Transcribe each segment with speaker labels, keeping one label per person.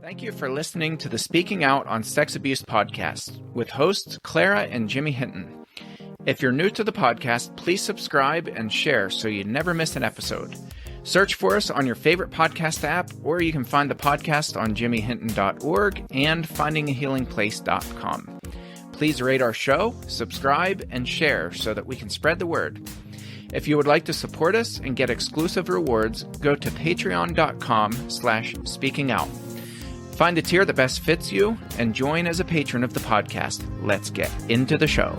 Speaker 1: Thank you for listening to the Speaking Out on Sex Abuse podcast with hosts Clara and Jimmy Hinton. If you're new to the podcast, please subscribe and share so you never miss an episode. Search for us on your favorite podcast app, or you can find the podcast on jimmyhinton.org and findingahealingplace.com. Please rate our show, subscribe, and share so that we can spread the word. If you would like to support us and get exclusive rewards, go to patreon.com/speakingout. Find a tier that best fits you and join as a patron of the podcast. Let's get into the show.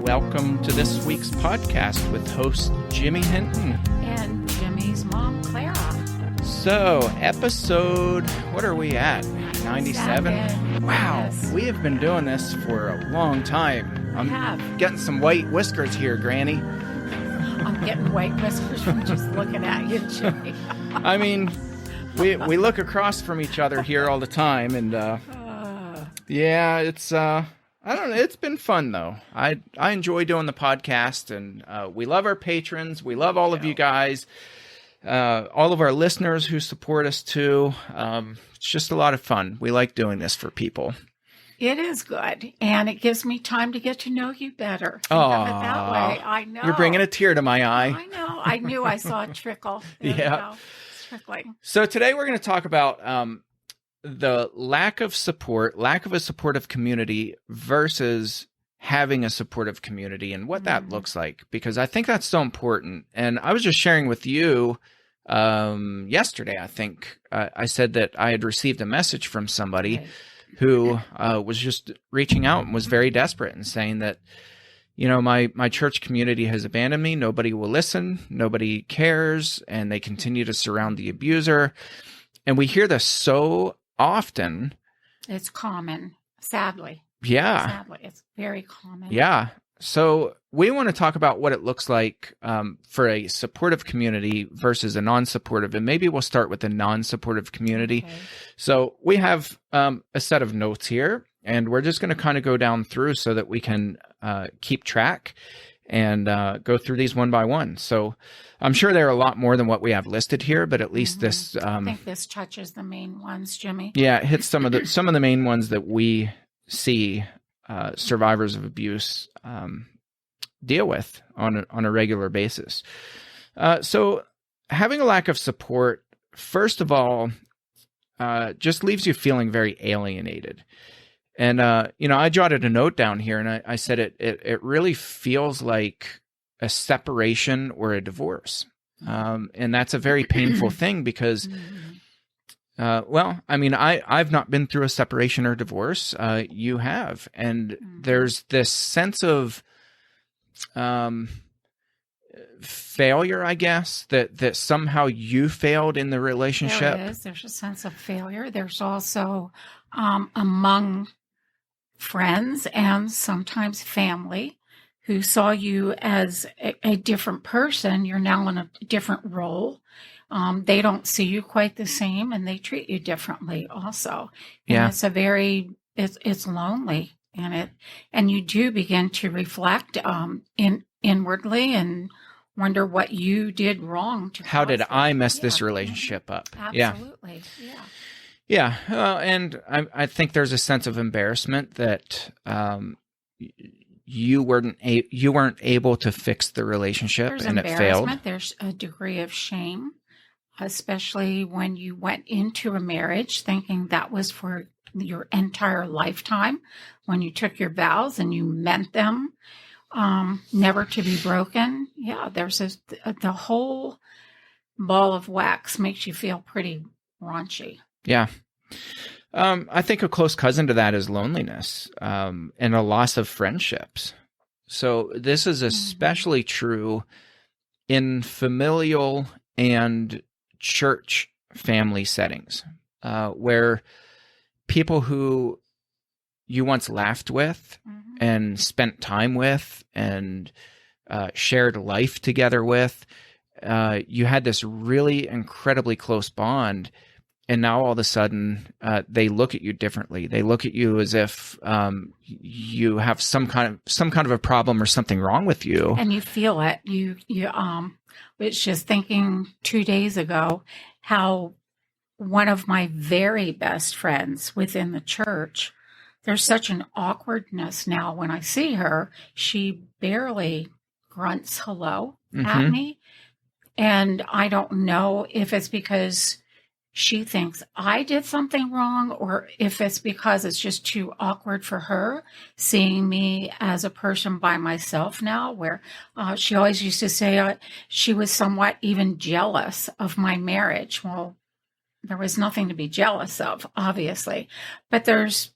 Speaker 1: Welcome to this week's podcast with host Jimmy Hinton.
Speaker 2: And Jimmy's mom, Clara.
Speaker 1: So, episode, what are we at? 97? Wow,
Speaker 2: Yes.
Speaker 1: We have been doing this for a long time. I'm getting some white whiskers here, Granny.
Speaker 2: I'm getting white whiskers from just looking at you, Jimmy.
Speaker 1: I mean, we look across from each other here all the time, and yeah, it's I don't know. It's been fun though. I enjoy doing the podcast, and we love our patrons. We love all of you guys, all of our listeners who support us too. It's just a lot of fun. We like doing this for people.
Speaker 2: It is good, and it gives me time to get to know you better. Think of it that way. I know.
Speaker 1: You're bringing a tear to my eye.
Speaker 2: I know. I knew I saw a trickle. There you go. It's trickling.
Speaker 1: So today we're going to talk about the lack of support, lack of a supportive community versus having a supportive community and what that looks like, because I think that's so important. And I was just sharing with you yesterday, I think I said that I had received a message from somebody who was just reaching out and was very desperate and saying that, you know, my church community has abandoned me. Nobody will listen. Nobody cares. And they continue to surround the abuser. And we hear this so often.
Speaker 2: It's common, sadly.
Speaker 1: Yeah.
Speaker 2: Sadly, it's very common.
Speaker 1: Yeah. So we want to talk about what it looks like for a supportive community versus a non-supportive. And maybe we'll start with the non-supportive community.
Speaker 2: Okay.
Speaker 1: So we have a set of notes here, and we're just going to kind of go down through so that we can keep track and go through these one by one. So I'm sure there are a lot more than what we have listed here, but at least this...
Speaker 2: I think this touches the main ones, Jimmy.
Speaker 1: Yeah, it hits some of the main ones that we see survivors of abuse deal with on a regular basis. So having a lack of support, first of all, just leaves you feeling very alienated. And, you know, I jotted a note down here and I said it really feels like a separation or a divorce. And that's a very painful thing because, well, I mean, I've not been through a separation or divorce. You have. And there's this sense of failure, I guess, that somehow you failed in the relationship.
Speaker 2: There is. There's a sense of failure. There's also among friends and sometimes family who saw you as a different person. You're now in a different role. They don't see you quite the same, and they treat you differently also. And
Speaker 1: Yeah.
Speaker 2: it's lonely, and you do begin to reflect inwardly and wonder what you did wrong.
Speaker 1: How did I mess this relationship up?
Speaker 2: Absolutely.
Speaker 1: Yeah. And I think there's a sense of embarrassment that you weren't able to fix the relationship,
Speaker 2: There's
Speaker 1: and it failed.
Speaker 2: There's a degree of shame, especially when you went into a marriage thinking that was for your entire lifetime, when you took your vows and you meant them, never to be broken. Yeah, there's the whole ball of wax makes you feel pretty raunchy.
Speaker 1: Yeah. I think a close cousin to that is loneliness, and a loss of friendships. So this is especially true in familial and church family settings, where people who you once laughed with and spent time with and shared life together with, you had this really incredibly close bond. And now all of a sudden, they look at you differently. They look at you as if you have some kind of a problem or something wrong with you.
Speaker 2: And you feel it. You was just thinking 2 days ago how one of my very best friends within the church, there's such an awkwardness now when I see her. She barely grunts hello at me. And I don't know if it's because she thinks I did something wrong or if it's because it's just too awkward for her seeing me as a person by myself now, where she always used to say she was somewhat even jealous of my marriage. Well, there was nothing to be jealous of, obviously, but there's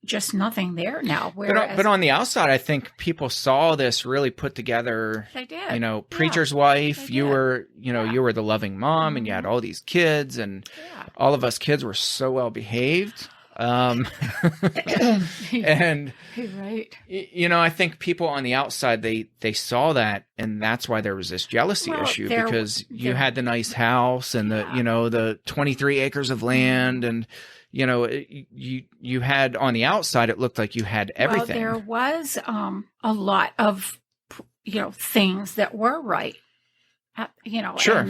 Speaker 2: just nothing there now.
Speaker 1: But on the outside, I think people saw this really put together.
Speaker 2: They did.
Speaker 1: Preacher's wife. You were, you were the loving mom, and you had all these kids, and all of us kids were so well behaved. And
Speaker 2: right.
Speaker 1: I think people on the outside they saw that, and that's why there was this jealousy issue, because you had the nice house and the 23 acres of land, and you had on the outside, it looked like you had everything.
Speaker 2: Well, there was a lot of, things that were right,
Speaker 1: Sure.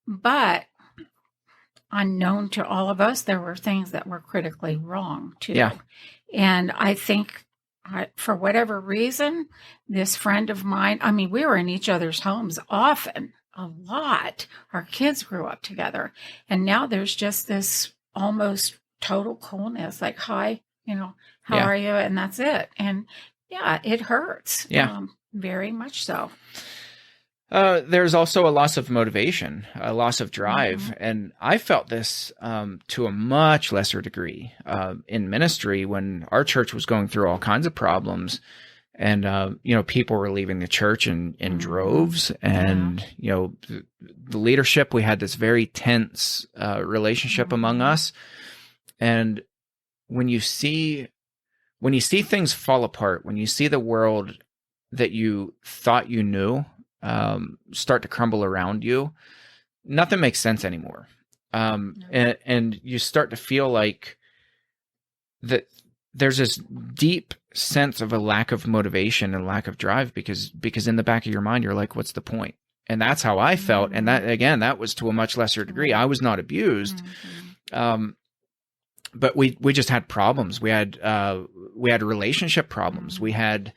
Speaker 2: But unknown to all of us, there were things that were critically wrong too.
Speaker 1: Yeah.
Speaker 2: And I think for whatever reason, this friend of mine, we were in each other's homes often, a lot. Our kids grew up together. And now there's just this almost total coolness, like, hi, how are you? And that's it. And it hurts.
Speaker 1: Yeah.
Speaker 2: Very much so.
Speaker 1: There's also a loss of motivation, a loss of drive. And I felt this to a much lesser degree in ministry when our church was going through all kinds of problems. And, people were leaving the church in droves. And, the leadership, we had this very tense relationship among us. And when you see things fall apart, when you see the world that you thought you knew start to crumble around you, nothing makes sense anymore. And you start to feel like that there's this deep sense of a lack of motivation and lack of drive because in the back of your mind, you're like, what's the point? And that's how I felt. And that, again, that was to a much lesser degree. I was not abused. But we just had problems. We had relationship problems. We had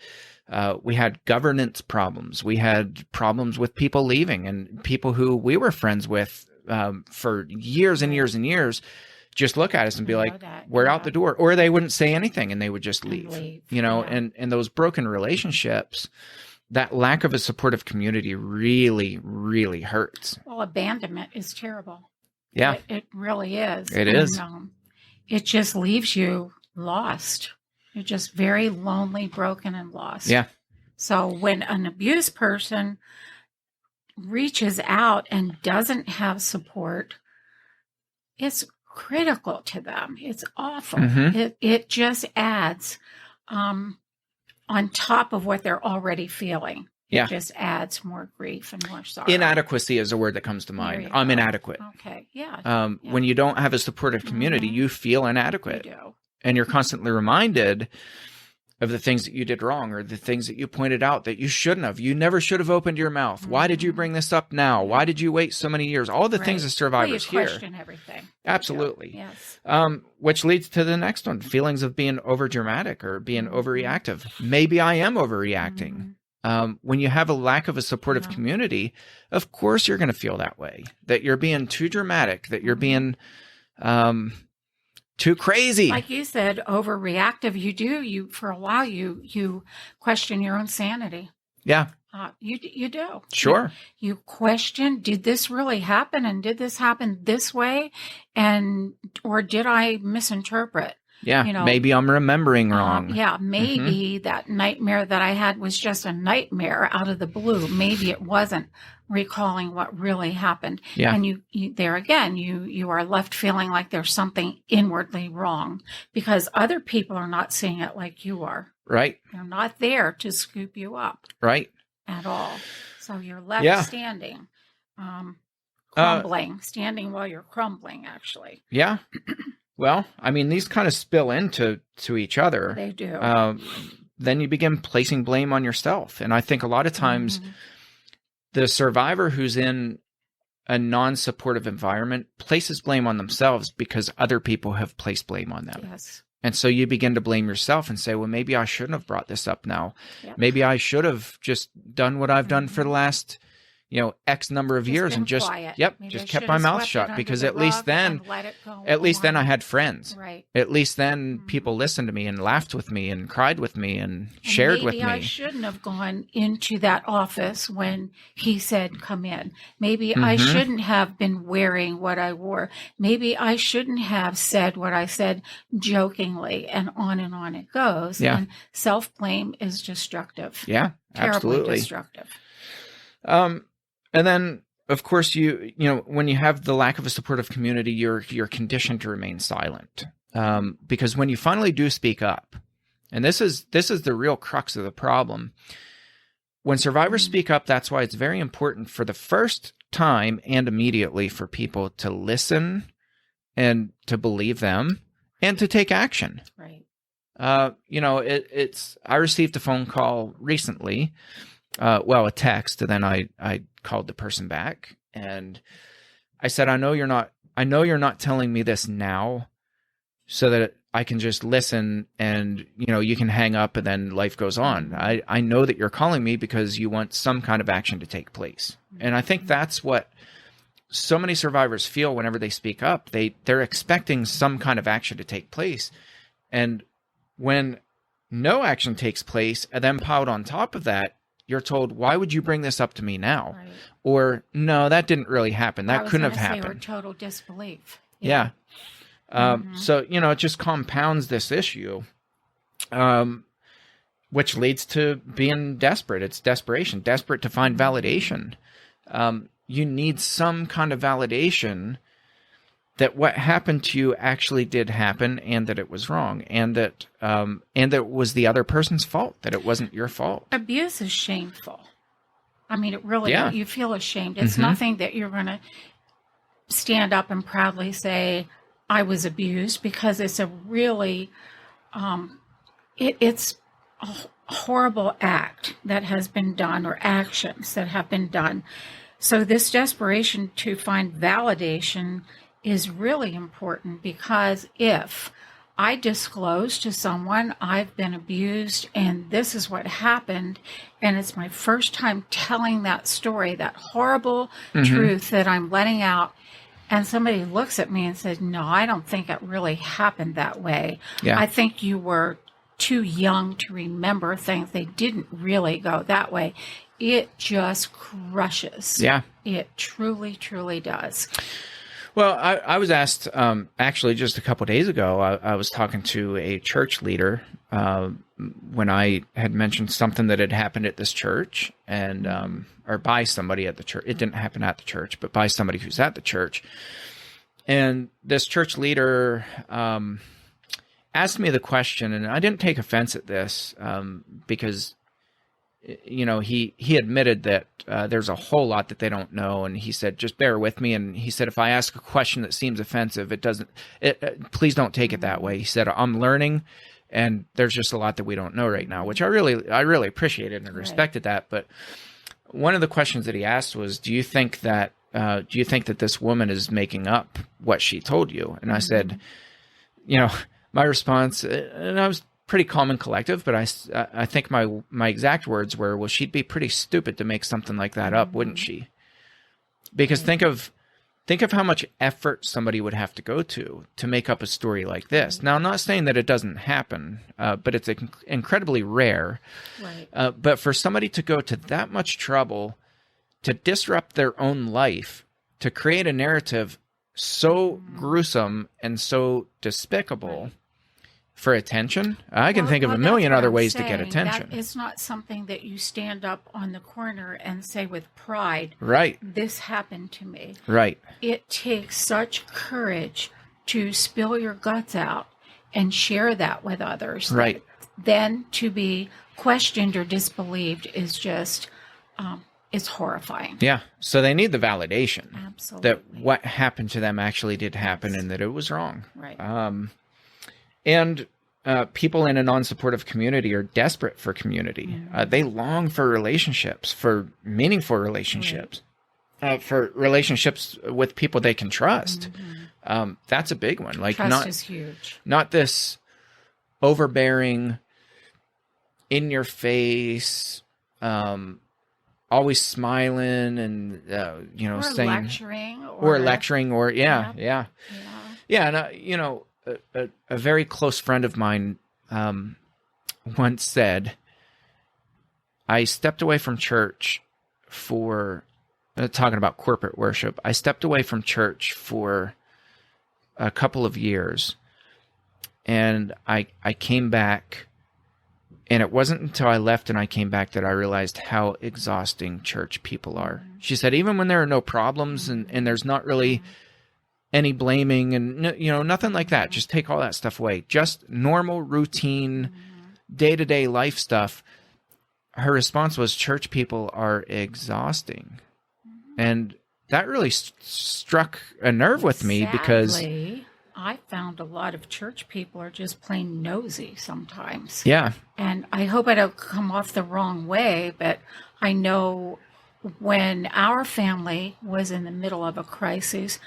Speaker 1: governance problems. We had problems with people leaving, and people who we were friends with for years and years and years just look at us and be like, we're out the door, or they wouldn't say anything and they would just leave. And those broken relationships, that lack of a supportive community really, really hurts.
Speaker 2: Well, abandonment is terrible.
Speaker 1: Yeah.
Speaker 2: It really is.
Speaker 1: It is.
Speaker 2: It just leaves you lost. You're just very lonely, broken, and lost.
Speaker 1: Yeah.
Speaker 2: So when an abused person reaches out and doesn't have support, it's critical to them. It's awful. It just adds on top of what they're already feeling.
Speaker 1: Yeah.
Speaker 2: It just adds more grief and more sorrow.
Speaker 1: Inadequacy is a word that comes to mind. I'm inadequate.
Speaker 2: Okay. Yeah.
Speaker 1: When you don't have a supportive community, you feel inadequate.
Speaker 2: You do.
Speaker 1: And you're constantly reminded of the things that you did wrong or the things that you pointed out that you shouldn't have. You never should have opened your mouth. Why did you bring this up now? Why did you wait so many years? All the things that survivors hear.
Speaker 2: You question everything.
Speaker 1: Absolutely.
Speaker 2: Yes.
Speaker 1: Which leads to the next one, feelings of being overdramatic or being overreactive. Maybe I am overreacting. When you have a lack of a supportive community, of course you're going to feel that way, that you're being too dramatic, that you're being too crazy.
Speaker 2: Like you said, overreactive. You for a while, you question your own sanity.
Speaker 1: Yeah.
Speaker 2: You do.
Speaker 1: Sure.
Speaker 2: You question, did this really happen? And did this happen this way? Or did I misinterpret?
Speaker 1: Yeah, maybe I'm remembering wrong.
Speaker 2: Maybe that nightmare that I had was just a nightmare out of the blue. Maybe it wasn't recalling what really happened.
Speaker 1: Yeah.
Speaker 2: And you there again, you are left feeling like there's something inwardly wrong because other people are not seeing it like you are.
Speaker 1: Right.
Speaker 2: They're not there to scoop you up.
Speaker 1: Right.
Speaker 2: At all. So you're left standing, crumbling, standing while you're crumbling, actually.
Speaker 1: Yeah. Well, I mean, these kind of spill into each other.
Speaker 2: They do.
Speaker 1: Then you begin placing blame on yourself. And I think a lot of times the survivor who's in a non-supportive environment places blame on themselves because other people have placed blame on them.
Speaker 2: Yes.
Speaker 1: And so you begin to blame yourself and say, well, maybe I shouldn't have brought this up now.
Speaker 2: Yep.
Speaker 1: Maybe I should have just done what I've done for the last, X number of years and just,
Speaker 2: quiet.
Speaker 1: just kept my mouth shut, because at least then I had friends.
Speaker 2: Right.
Speaker 1: At least then people listened to me and laughed with me and cried with me and shared with me.
Speaker 2: Maybe I shouldn't have gone into that office when he said, come in. Maybe I shouldn't have been wearing what I wore. Maybe I shouldn't have said what I said jokingly, and on it goes.
Speaker 1: Yeah.
Speaker 2: And self-blame is destructive.
Speaker 1: Yeah,
Speaker 2: Terribly
Speaker 1: absolutely.
Speaker 2: destructive.
Speaker 1: And then, of course, when you have the lack of a supportive community, you're conditioned to remain silent. Because when you finally do speak up, and this is the real crux of the problem, when survivors speak up, that's why it's very important for the first time and immediately for people to listen and to believe them and to take action.
Speaker 2: Right.
Speaker 1: I received a phone call recently. A text, and then I called the person back and I said, I know you're not telling me this now so that I can just listen and, you can hang up and then life goes on. I know that you're calling me because you want some kind of action to take place. And I think that's what so many survivors feel whenever they speak up. They're expecting some kind of action to take place. And when no action takes place, and then piled on top of that, you're told, why would you bring this up to me now?
Speaker 2: Right.
Speaker 1: Or, no, that didn't really happen. That couldn't have happened.
Speaker 2: Total disbelief.
Speaker 1: Yeah. So, it just compounds this issue, which leads to being desperate. It's desperation, desperate to find validation. You need some kind of validation that what happened to you actually did happen, and that it was wrong, and that it was the other person's fault, that it wasn't your fault.
Speaker 2: Abuse is shameful. I mean, it really,
Speaker 1: Yeah.
Speaker 2: You feel ashamed. It's nothing that you're going to stand up and proudly say, I was abused, because it's a really, it's a horrible act that has been done, or actions that have been done. So this desperation to find validation is really important, because if I disclose to someone I've been abused and this is what happened, and it's my first time telling that story, that horrible truth that I'm letting out, and somebody looks at me and says, no, I don't think it really happened that way.
Speaker 1: Yeah.
Speaker 2: I think you were too young to remember things. They didn't really go that way. It just crushes.
Speaker 1: Yeah.
Speaker 2: It truly, truly does.
Speaker 1: Well, I was asked, actually just a couple of days ago, I was talking to a church leader when I had mentioned something that had happened at this church, and or by somebody at the church. It didn't happen at the church, but by somebody who's at the church. And this church leader asked me the question, and I didn't take offense at this because he admitted that there's a whole lot that they don't know, and he said, just bear with me. And he said, if I ask a question that seems offensive, please don't take it that way. He said, I'm learning, and there's just a lot that we don't know right now, which I really appreciated and respected that. But one of the questions that he asked was, do you think that this woman is making up what she told you? And I said, my response, and I was pretty calm and collective, but I think my exact words were, well, she'd be pretty stupid to make something like that up, wouldn't she? Because think of how much effort somebody would have to go to make up a story like this. Now, I'm not saying that it doesn't happen, but it's incredibly rare.
Speaker 2: Right.
Speaker 1: But for somebody to go to that much trouble to disrupt their own life, to create a narrative so gruesome and so despicable for attention, I can think of a million other ways to get attention.
Speaker 2: It's not something that you stand up on the corner and say with pride,
Speaker 1: right,
Speaker 2: this happened to me.
Speaker 1: Right.
Speaker 2: It takes such courage to spill your guts out and share that with others.
Speaker 1: Right.
Speaker 2: Then to be questioned or disbelieved is just, it's horrifying.
Speaker 1: Yeah. So they need the validation.
Speaker 2: Absolutely.
Speaker 1: That what happened to them actually did happen, and that it was wrong.
Speaker 2: Right.
Speaker 1: And people in a non-supportive community are desperate for community. They long for relationships, for meaningful relationships. for relationships with people they can trust. That's a big one. Like
Speaker 2: Trust is huge.
Speaker 1: Not this overbearing, in your face, always smiling and
Speaker 2: Or
Speaker 1: saying
Speaker 2: lecturing,
Speaker 1: yeah. And a very close friend of mine once said, I stepped away from church for talking about corporate worship. I stepped away from church for a couple of years, and I came back. And it wasn't until I left and I came back that I realized how exhausting church people are. She said, even when there are no problems and there's not really any blaming and, nothing like that, just take all that stuff away. Just normal, routine, day-to-day life stuff. Her response was, church people are exhausting. And that really struck a nerve with me because...
Speaker 2: I found a lot of church people are just plain nosy sometimes.
Speaker 1: Yeah.
Speaker 2: And I hope I don't come off the wrong way, but I know when our family was in the middle of a crisis,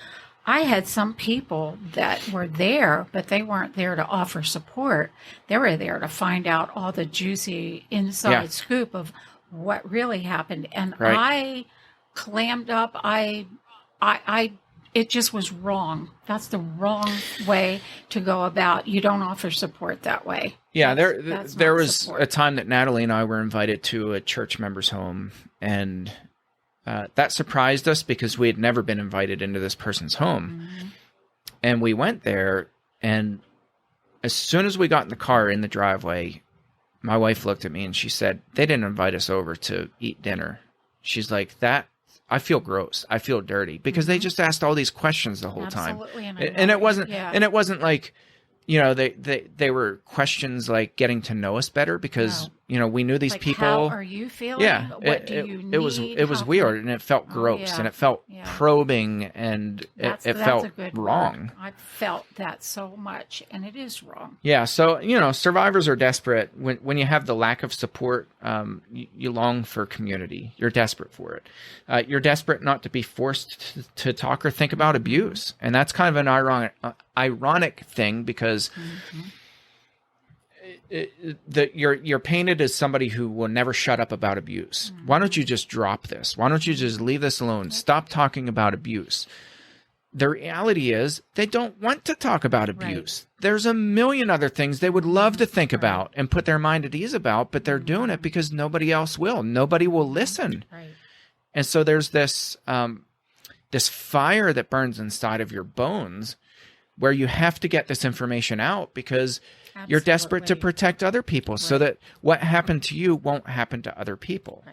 Speaker 2: I had some people that were there, but they weren't there to offer support. They were there to find out all the juicy inside scoop of what really happened. And I clammed up. It just was wrong. That's the wrong way to go about. You don't offer support that way.
Speaker 1: Yeah, there was a time that Natalie and I were invited to a church member's home, and that surprised us because we had never been invited into this person's home. And we went there, and as soon as we got in the car in the driveway, my wife looked at me and she said, they didn't invite us over to eat dinner. She's like, I feel gross. I feel dirty because they just asked all these questions the whole time. And it wasn't like, they were questions like getting to know us better because, we knew these people.
Speaker 2: How are you feeling?
Speaker 1: Yeah.
Speaker 2: What do you need?
Speaker 1: It was weird and it felt gross and it felt probing and it felt wrong.
Speaker 2: I felt that so much and it is wrong.
Speaker 1: Yeah. So, survivors are desperate. When you have the lack of support, you long for community. You're desperate for it. You're desperate not to be forced to talk or think about abuse. And that's kind of an ironic thing because you're painted as somebody who will never shut up about abuse. Why don't you just drop this? Why don't you just leave this alone? Stop talking about abuse. The reality is they don't want to talk about abuse. There's a million other things they would love to think about and put their mind at ease about, but they're doing it because nobody else will. Nobody will listen. And so there's this fire that burns inside of your bones where you have to get this information out because you're desperate to protect other people so that what happened to you won't happen to other people.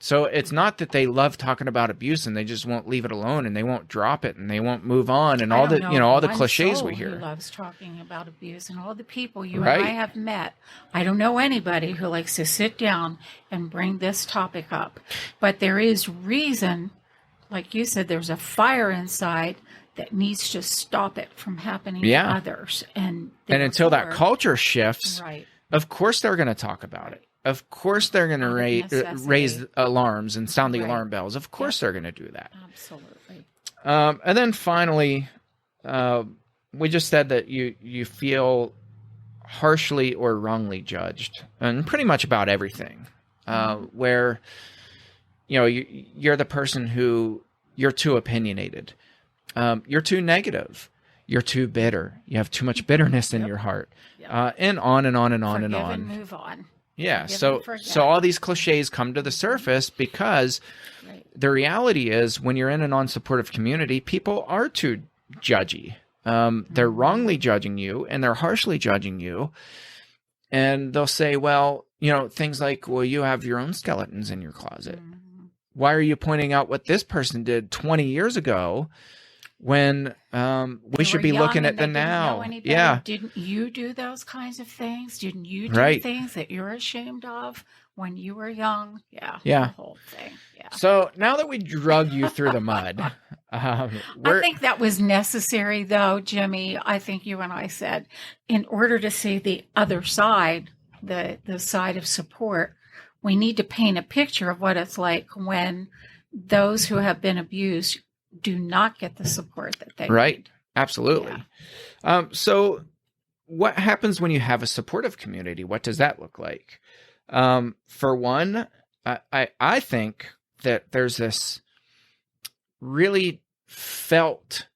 Speaker 1: So it's not that they love talking about abuse and they just won't leave it alone and they won't drop it and they won't move on and all the cliches we hear.
Speaker 2: Who loves talking about abuse and all the people you and I have met. I don't know anybody who likes to sit down and bring this topic up. But there is reason, like you said, there's a fire inside that needs to stop it from happening to others. And
Speaker 1: until that culture shifts, of course they're going to talk about it. Of course they're going to raise alarms and sound the alarm bells. Of course they're going to do that.
Speaker 2: Absolutely.
Speaker 1: And then finally, we just said that you feel harshly or wrongly judged, and pretty much about everything, where you're the person who you're too opinionated. You're too negative. You're too bitter. You have too much bitterness in your heart. And on and on and on and on.
Speaker 2: Forgive and move on.
Speaker 1: Yeah. So all these cliches come to the surface because the reality is when you're in a non-supportive community, people are too judgy. They're wrongly judging you and they're harshly judging you. And they'll say, well, things like, well, you have your own skeletons in your closet. Why are you pointing out what this person did 20 years ago when we should be looking at the now? Yeah.
Speaker 2: Didn't you do those kinds of things? Didn't you do things that you're ashamed of when you were young? Yeah. The whole thing. Yeah.
Speaker 1: So now that we drug you through the mud,
Speaker 2: I think that was necessary, though, Jimmy. I think you and I said, in order to see the other side, the side of support, we need to paint a picture of what it's like when those who have been abused do not get the support that they
Speaker 1: Right.
Speaker 2: need.
Speaker 1: Absolutely. So what happens when you have a supportive community? What does that look like? For one, I think that there's this really felt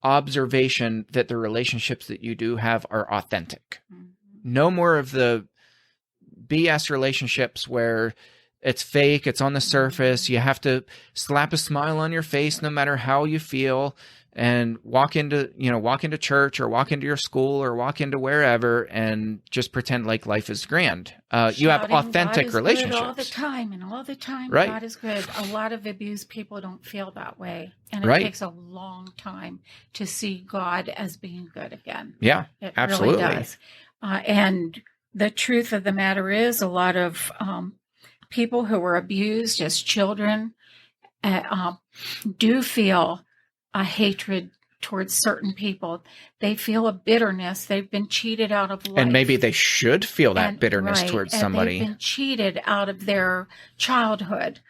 Speaker 1: observation that the relationships that you do have are authentic. No more of the BS relationships where it's fake, it's on the surface, you have to slap a smile on your face no matter how you feel, and walk into church or walk into your school or walk into wherever and just pretend like life is grand. You have authentic relationships
Speaker 2: all the time, and all the time,
Speaker 1: right.
Speaker 2: God is good. A lot of abused people don't feel that way, and it
Speaker 1: right.
Speaker 2: takes a long time to see God as being good again.
Speaker 1: Yeah,
Speaker 2: it
Speaker 1: absolutely
Speaker 2: really does. And the truth of the matter is, a lot of people who were abused as children do feel a hatred towards certain people. They feel a bitterness. They've been cheated out of life.
Speaker 1: And maybe they should feel that bitterness towards somebody.
Speaker 2: They've been cheated out of their childhood.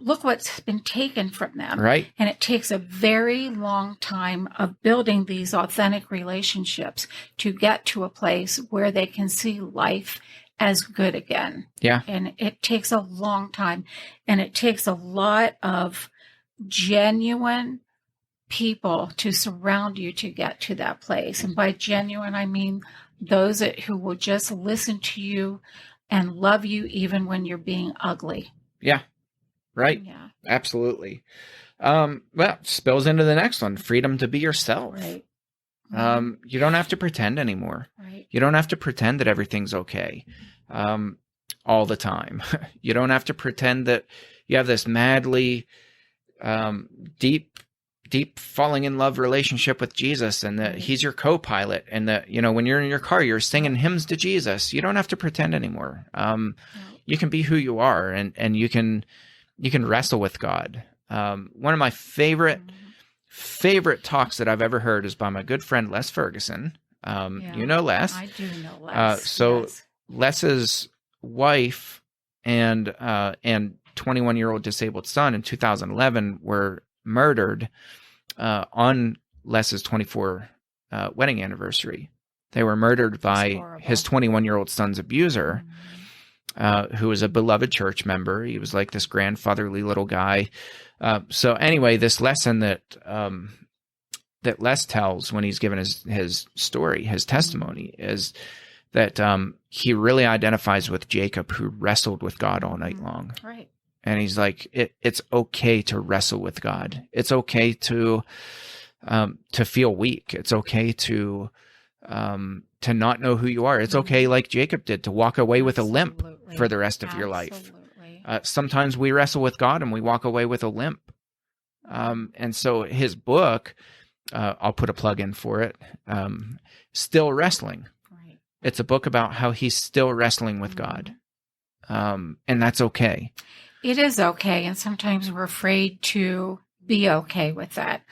Speaker 2: Look what's been taken from them.
Speaker 1: Right.
Speaker 2: And it takes a very long time of building these authentic relationships to get to a place where they can see life as good again.
Speaker 1: Yeah.
Speaker 2: And it takes a long time. And it takes a lot of genuine people to surround you to get to that place. And by genuine, I mean those who will just listen to you and love you even when you're being ugly.
Speaker 1: Yeah. Right.
Speaker 2: Yeah.
Speaker 1: Absolutely. Well, spills into the next one, freedom to be yourself.
Speaker 2: Right.
Speaker 1: You don't have to pretend anymore.
Speaker 2: Right.
Speaker 1: You don't have to pretend that everything's okay all the time. You don't have to pretend that you have this madly deep falling in love relationship with Jesus and that he's your co-pilot and that, when you're in your car, you're singing hymns to Jesus. You don't have to pretend anymore. You can be who you are and you can wrestle with God. One of my favorite talks that I've ever heard is by my good friend, Les Ferguson. You know Les.
Speaker 2: I do know Les.
Speaker 1: Yes. Les's wife and 21-year-old disabled son in 2011 were murdered on Les's 24 wedding anniversary. They were murdered by his 21-year-old son's abuser, who was a beloved church member. He was like this grandfatherly little guy. So anyway, this lesson that Les tells when he's given his story, his testimony, is that he really identifies with Jacob, who wrestled with God all night long.
Speaker 2: Right.
Speaker 1: And he's like, it's okay to wrestle with God. It's okay to feel weak. It's okay to not know who you are. It's okay, like Jacob did, to walk away with a limp for the rest of your life. Sometimes we wrestle with God and we walk away with a limp. And so his book, I'll put a plug in for it, Still Wrestling.
Speaker 2: Right.
Speaker 1: It's a book about how he's still wrestling with God. And that's okay.
Speaker 2: It is okay. And sometimes we're afraid to be okay with that.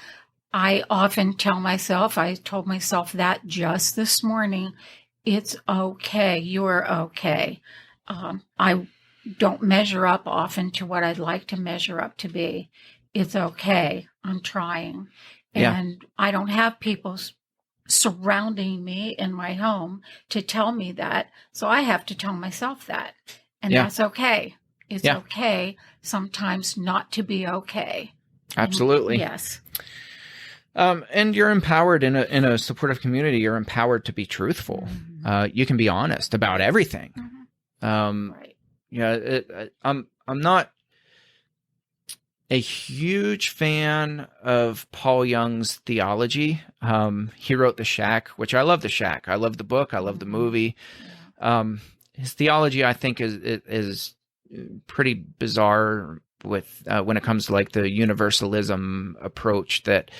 Speaker 2: I often tell myself, I told myself that just this morning, it's okay. You're okay. I don't measure up often to what I'd like to measure up to be. It's okay. I'm trying. And I don't have people surrounding me in my home to tell me that. So I have to tell myself that. And that's okay. It's okay sometimes not to be okay.
Speaker 1: Absolutely.
Speaker 2: Yes.
Speaker 1: And you're empowered in a supportive community. You're empowered to be truthful. You can be honest about everything.
Speaker 2: Right.
Speaker 1: I'm not a huge fan of Paul Young's theology. He wrote The Shack, which I love. The Shack. I love the book. I love the movie. His theology, I think, is pretty bizarre with when it comes to like the universalism approach that,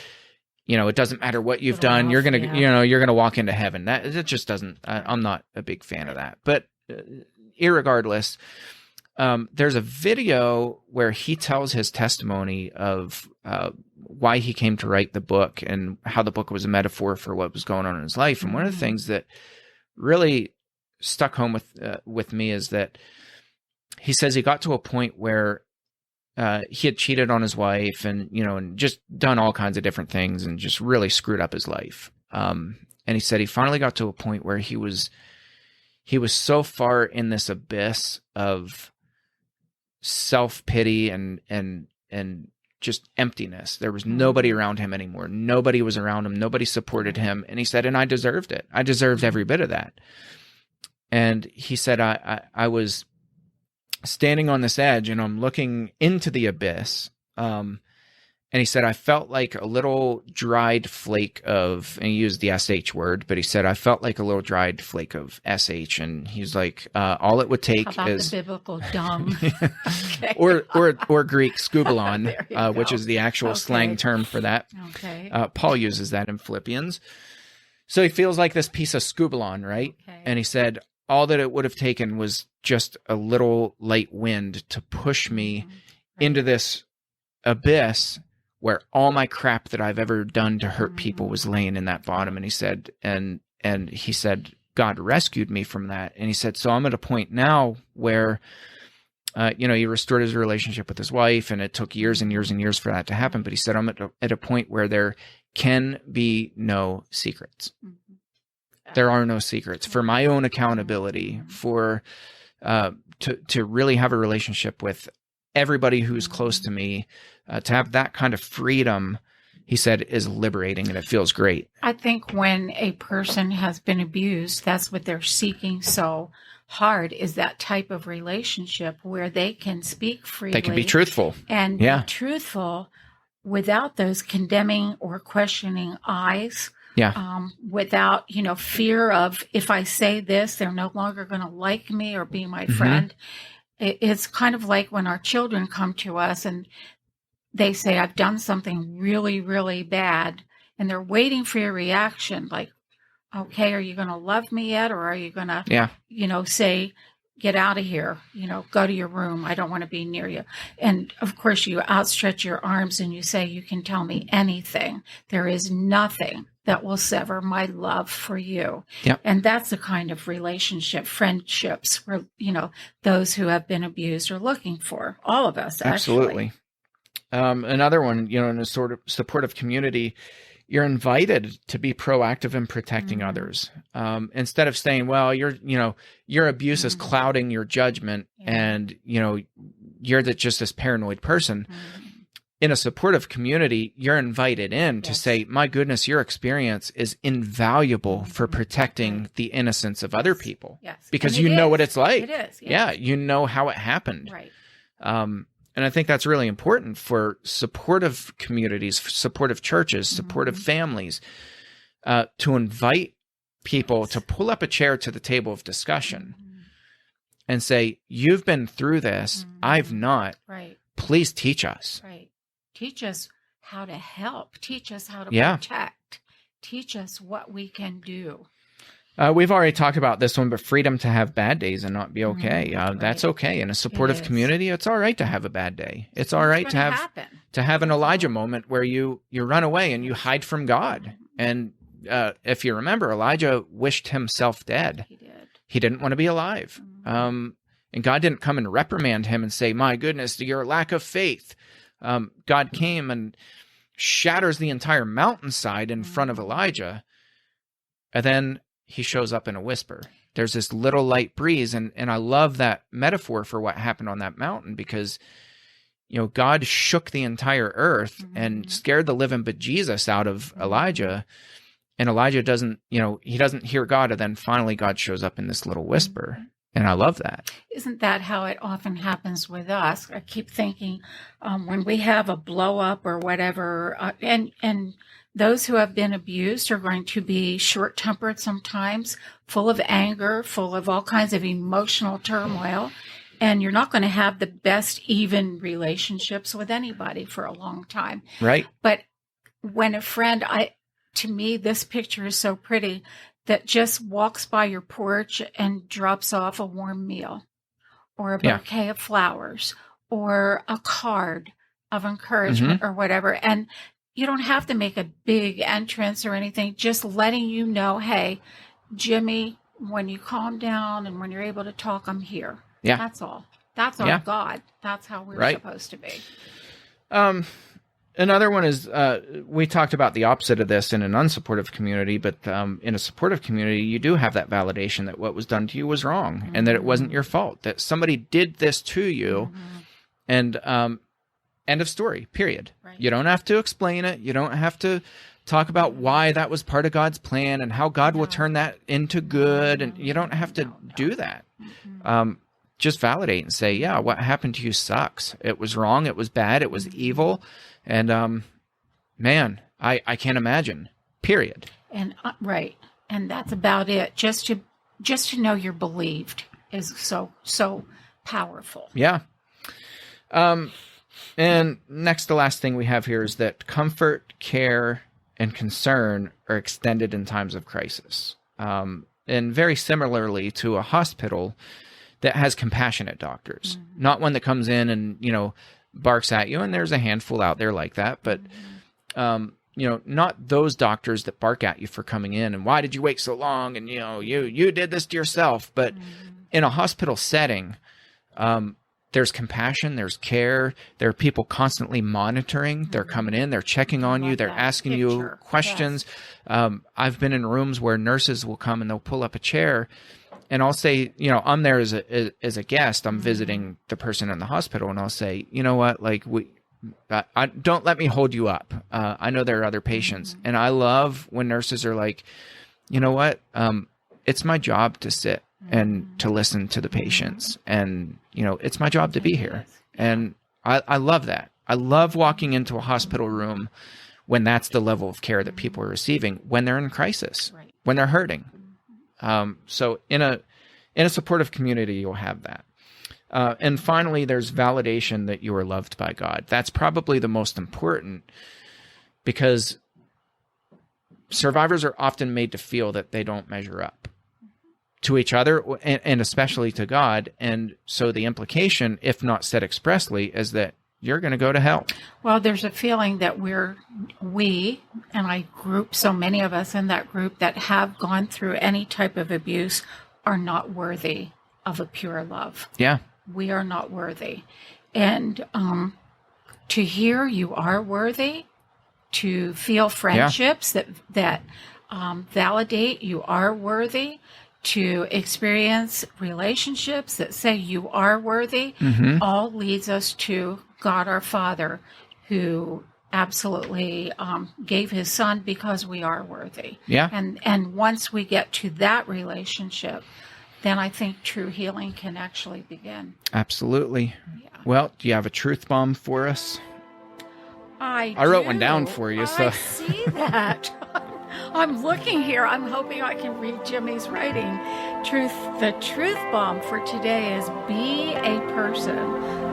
Speaker 1: it doesn't matter what you've done, you're gonna walk into heaven. That it just doesn't. I'm not a big fan of that. But irregardless, there's a video where he tells his testimony of why he came to write the book and how the book was a metaphor for what was going on in his life. And one of the things that really stuck home with me is that he says he got to a point where he had cheated on his wife and, and just done all kinds of different things and just really screwed up his life. And he said he finally got to a point where he was so far in this abyss of self-pity and just emptiness. There was nobody around him anymore. Nobody was around him. Nobody supported him. And he said, and I deserved it. I deserved every bit of that. And he said, I was standing on this edge and I'm looking into the abyss. And he said, I felt like a little dried flake of, and he used the SH word, but he said, I felt like a little dried flake of SH. And he's like, all it would take
Speaker 2: How about
Speaker 1: is
Speaker 2: the biblical dung, okay.
Speaker 1: or Greek skubalon, which is the actual slang term for that.
Speaker 2: Okay.
Speaker 1: Paul uses that in Philippians. So he feels like this piece of skubalon, right?
Speaker 2: Okay.
Speaker 1: And he said, all that it would have taken was just a little light wind to push me into this abyss where all my crap that I've ever done to hurt people was laying in that bottom. And he said, and he said, God rescued me from that. And he said, so I'm at a point now where, he restored his relationship with his wife, and it took years and years and years for that to happen. But he said, I'm at a point where there can be no secrets. There are no secrets for my own accountability, for to really have a relationship with everybody who's close to me, to have that kind of freedom, he said, is liberating, and it feels great.
Speaker 2: I think when a person has been abused, that's what they're seeking so hard, is that type of relationship where they can speak freely.
Speaker 1: They can be truthful.
Speaker 2: And be truthful without those condemning or questioning eyes.
Speaker 1: Yeah.
Speaker 2: Without, fear of, if I say this, they're no longer going to like me or be my friend. It's kind of like when our children come to us and they say, I've done something really, really bad. And they're waiting for your reaction. Like, okay, are you going to love me yet? Or are you going to, say, get out of here, go to your room. I don't want to be near you. And of course you outstretch your arms and you say, you can tell me anything. There is nothing that will sever my love for you.
Speaker 1: Yep.
Speaker 2: And that's the kind of relationship, friendships, where, those who have been abused are looking for. All of us,
Speaker 1: absolutely.
Speaker 2: Actually.
Speaker 1: Another one, in a sort of supportive community, you're invited to be proactive in protecting others. Instead of saying, well, your abuse is clouding your judgment and, you're just this paranoid person. In a supportive community, you're invited in to say, my goodness, your experience is invaluable for protecting the innocence of other people.
Speaker 2: Yes.
Speaker 1: Because you know what it's like.
Speaker 2: It is. Yes.
Speaker 1: Yeah. You know how it happened.
Speaker 2: Right.
Speaker 1: And I think that's really important for supportive communities, supportive churches, supportive families, to invite people to pull up a chair to the table of discussion and say, you've been through this. I've not.
Speaker 2: Right.
Speaker 1: Please teach us.
Speaker 2: Right. Teach us how to help. Teach us how to protect. Teach us what we can do.
Speaker 1: We've already talked about this one, but freedom to have bad days and not be okay. That's okay. In a supportive community, it's all right to have a bad day. It's all right to have an Elijah moment where you run away and you hide from God. And if you remember, Elijah wished himself dead.
Speaker 2: He did.
Speaker 1: He didn't want to be alive. And God didn't come and reprimand him and say, my goodness, your lack of faith. God came and shatters the entire mountainside in front of Elijah. And then he shows up in a whisper. There's this little light breeze. And I love that metaphor for what happened on that mountain because, God shook the entire earth and scared the living bejesus out of Elijah. And Elijah doesn't hear God. And then finally God shows up in this little whisper. And I love that.
Speaker 2: Isn't that how it often happens with us? I keep thinking when we have a blow up or whatever, and those who have been abused are going to be short-tempered sometimes, full of anger, full of all kinds of emotional turmoil. And you're not going to have the best even relationships with anybody for a long time.
Speaker 1: Right.
Speaker 2: But when a friend, to me, this picture is so pretty, that just walks by your porch and drops off a warm meal or a bouquet of flowers or a card of encouragement or whatever. And you don't have to make a big entrance or anything, just letting you know, hey, Jimmy, when you calm down and when you're able to talk, I'm here.
Speaker 1: Yeah.
Speaker 2: That's all. That's our God. That's how we're supposed to be.
Speaker 1: Another one is, we talked about the opposite of this in an unsupportive community, but in a supportive community, you do have that validation that what was done to you was wrong and that it wasn't your fault, that somebody did this to you, and end of story, period. Right. You don't have to explain it. You don't have to talk about why that was part of God's plan and how God will turn that into good, and you don't have to do that. Just validate and say, yeah, what happened to you sucks. It was wrong. It was bad. It was evil. And, man, I can't imagine, period.
Speaker 2: And right. And that's about it. Just to know you're believed is so powerful.
Speaker 1: Yeah. And next to last thing we have here is that comfort, care, and concern are extended in times of crisis. And very similarly to a hospital that has compassionate doctors, not one that comes in and, barks at you. And there's a handful out there like that, but, not those doctors that bark at you for coming in and why did you wait so long? And, you did this to yourself. But in a hospital setting, there's compassion, there's care. There are people constantly monitoring. They're coming in, they're checking on you. They're asking you questions. Yes. I've been in rooms where nurses will come and they'll pull up a chair. And I'll say, I'm there as a guest. I'm visiting the person in the hospital, and I'll say, you know what, don't let me hold you up. I know there are other patients, and I love when nurses are like, you know what, it's my job to sit and to listen to the patients, and it's my job to be here, and I love that. I love walking into a hospital room when that's the level of care that people are receiving when they're in crisis, when they're hurting. So in a supportive community, you'll have that. And finally, there's validation that you are loved by God. That's probably the most important, because survivors are often made to feel that they don't measure up to each other and especially to God. And so the implication, if not said expressly, is that you're going to go to hell.
Speaker 2: Well, there's a feeling that and I group so many of us in that group that have gone through any type of abuse are not worthy of a pure love.
Speaker 1: Yeah.
Speaker 2: We are not worthy. And to hear you are worthy, to feel friendships that validate you are worthy, to experience relationships that say you are worthy, all leads us to God our Father, who absolutely gave his son because we are worthy.
Speaker 1: Yeah.
Speaker 2: And once we get to that relationship, then I think true healing can actually begin.
Speaker 1: Absolutely. Yeah. Well, do you have a truth bomb for us?
Speaker 2: I
Speaker 1: wrote one down for you. So
Speaker 2: I see that. I'm looking here. I'm hoping I can read Jimmy's writing. The truth bomb for today is be a person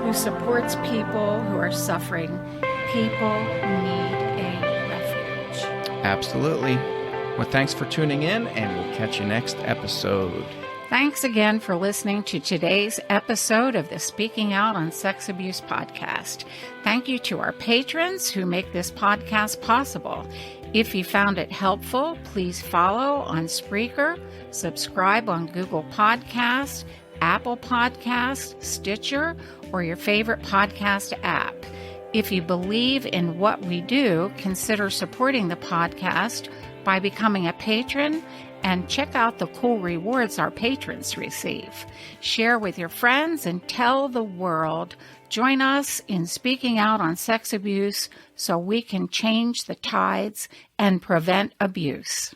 Speaker 2: who supports people who are suffering. People need a refuge.
Speaker 1: Absolutely. Well, thanks for tuning in, and we'll catch you next episode.
Speaker 2: Thanks again for listening to today's episode of the Speaking Out on Sex Abuse podcast. Thank you to our patrons who make this podcast possible. If you found it helpful, please follow on Spreaker, subscribe on Google Podcasts, Apple Podcasts, Stitcher, or your favorite podcast app. If you believe in what we do, consider supporting the podcast by becoming a patron, and check out the cool rewards our patrons receive. Share with your friends and tell the world. Join us in speaking out on sex abuse so we can change the tides and prevent abuse.